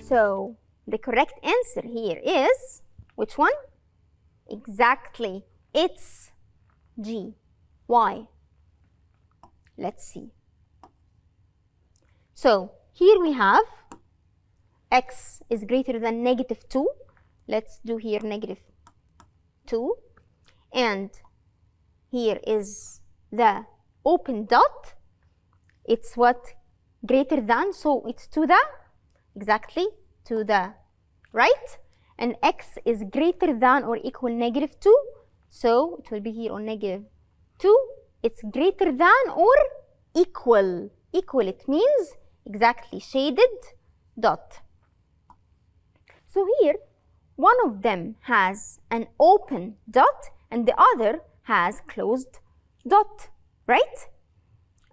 So the correct answer here is, which one? Exactly, it's G. Why? Let's see. So here we have x is greater than -2. Let's do here -2. And here is the open dot. It's what? Greater than, so it's to the, exactly, to the right. And x is greater than or equal -2. So it will be here on -2. It's greater than or equal. Equal, it means exactly shaded dot. So here, one of them has an open dot and the other has closed dot, right?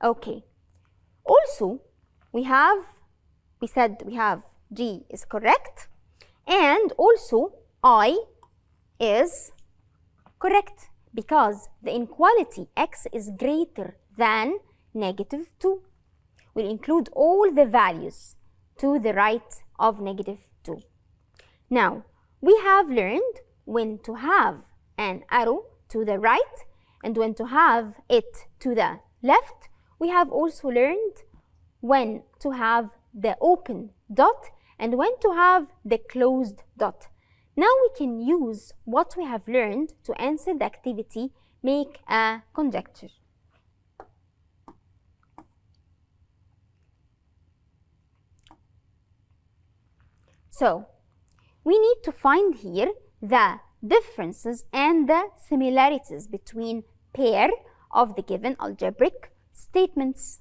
Okay. Also, we said we have G is correct, and also I is correct because the inequality x is greater than -2 will include all the values to the right of -2. Now, we have learned when to have an arrow to the right and when to have it to the left. We have also learned when to have the open dot and when to have the closed dot. Now we can use what we have learned to answer the activity, make a conjecture. So, we need to find here the differences and the similarities between pair of the given algebraic statements.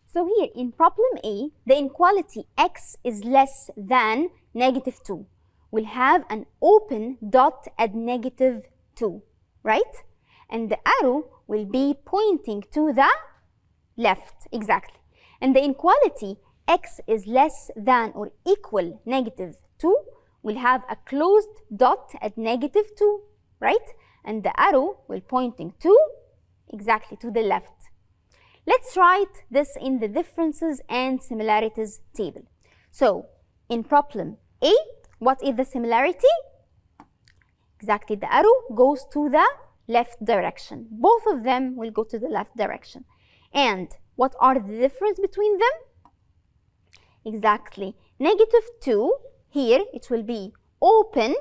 So here in problem A, the inequality x is less than -2 will have an open dot at -2, right? And the arrow will be pointing to the left, exactly. And the inequality x is less than or equal -2 will have a closed dot at -2, right? And the arrow will pointing to, exactly, to the left. Let's write this in the differences and similarities table. So, in problem A, what is the similarity? Exactly, the arrow goes to the left direction. Both of them will go to the left direction. And what are the difference between them? Exactly, -2, here it will be open.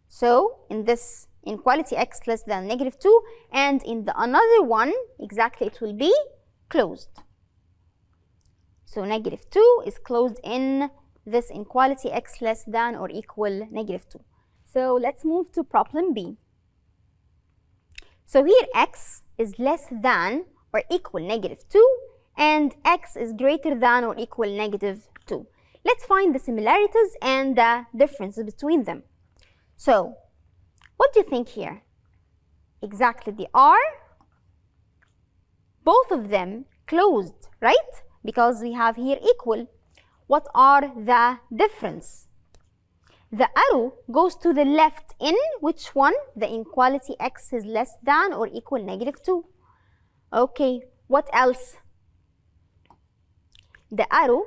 So, in this inequality x less than -2, and in the another one, exactly, it will be closed. So -2 is closed in this inequality x less than or equal -2. So let's move to problem B. So here x is less than or equal -2 and x is greater than or equal -2. Let's find the similarities and the differences between them. So, what do you think here? Exactly, they are both of them closed, right? Because we have here equal. What are the difference? The arrow goes to the left in which one? The inequality x is less than or equal -2. Okay, what else? The arrow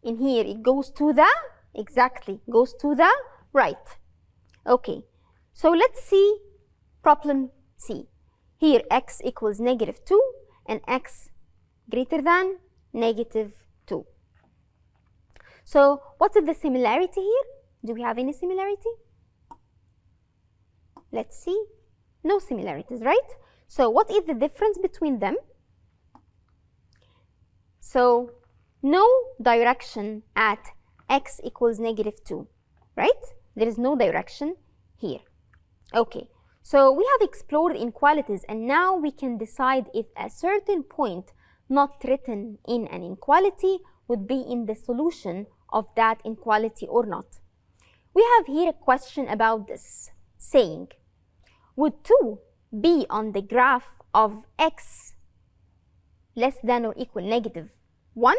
in here, it goes to the, exactly, goes to the right. Okay, so let's see problem C. Here x equals -2 and x greater than -2. So what is the similarity here? Do we have any similarity? Let's see. No similarities, right? So what is the difference between them? So no direction at x equals -2, right? There is no direction here. Okay, so we have explored inequalities and now we can decide if a certain point not written in an inequality would be in the solution of that inequality or not. We have here a question about this, saying, would 2 be on the graph of x less than or equal -1?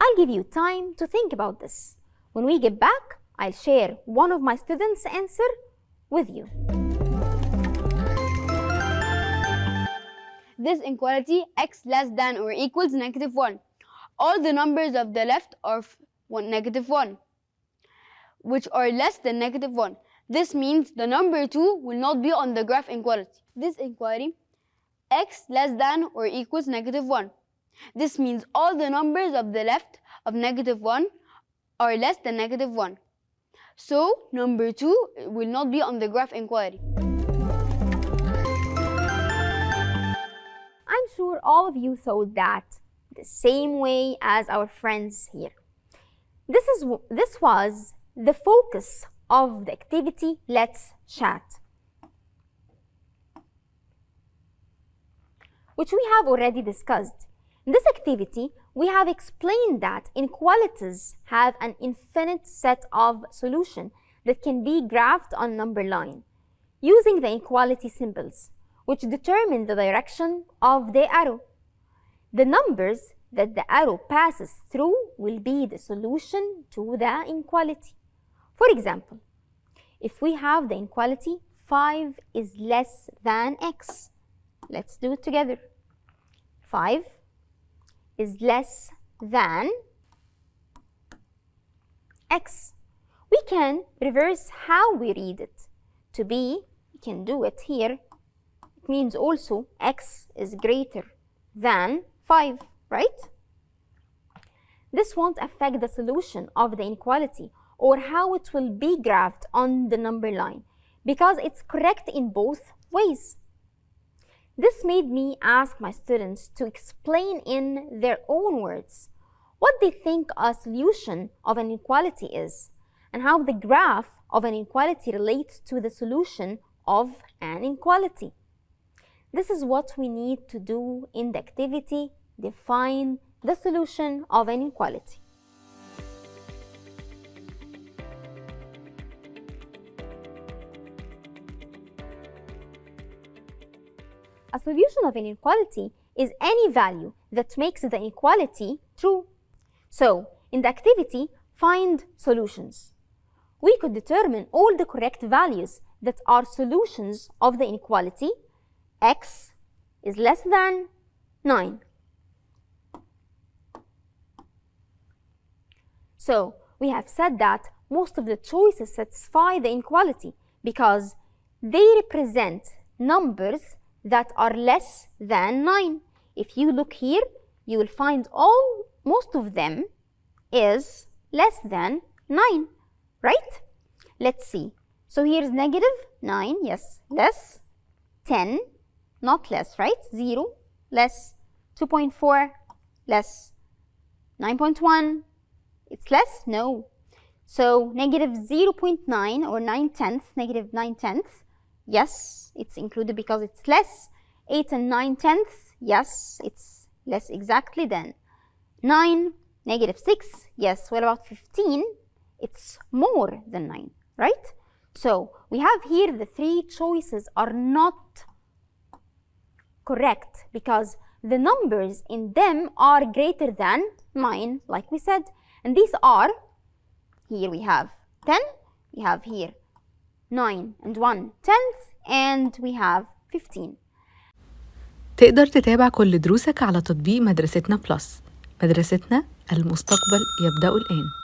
I'll give you time to think about this. When we get back, I'll share one of my students' answer with you. this inequality x less than or equals -1. All the numbers of the left are -1, which are less than -1. This means the number 2 will not be on the graph inequality. This inequality, x less than or equals -1. This means all the numbers of the left of -1 are less than -1. So number 2 will not be on the graph inequality. I'm sure all of you thought that the same way as our friends here. This was the focus of the activity Let's Chat, which we have already discussed. In this activity, we have explained that inequalities have an infinite set of solutions that can be graphed on number line using the inequality symbols, which determine the direction of the arrow. The numbers that the arrow passes through will be the solution to the inequality. For example, if we have the inequality 5 is less than x, let's do it together. 5 is less than x. We can reverse how we read it. To be, we can do it here. It means also x is greater than 5, right? This won't affect the solution of the inequality or how it will be graphed on the number line because it's correct in both ways. This made me ask my students to explain in their own words what they think a solution of an inequality is and how the graph of an inequality relates to the solution of an inequality. This is what we need to do in the activity, define the solution of an inequality. A solution of an inequality is any value that makes the inequality true. So, in the activity, find solutions. We could determine all the correct values that are solutions of the inequality x is less than 9. So, we have said that most of the choices satisfy the inequality because they represent numbers that are less than 9. If you look here, you will find most of them is less than 9, right? Let's see. So here's -9, yes, less 10, not less, right? 0, less 2.4, less 9.1, it's less? No. So -0.9 or 9/10, -9/10, yes, it's included because it's less. 8 and 9/10, yes, it's less exactly then. 9, -6, yes. What about 15? It's more than 9, right? So we have here the three choices are not correct because the numbers in them are greater than 9, like we said. And these are, here we have 10, we have here 9 and 1/10, and we have 15. تقدر تتابع كل دروسك على تطبيق مدرستنا بلس. مدرستنا، المستقبل يبدأ الآن.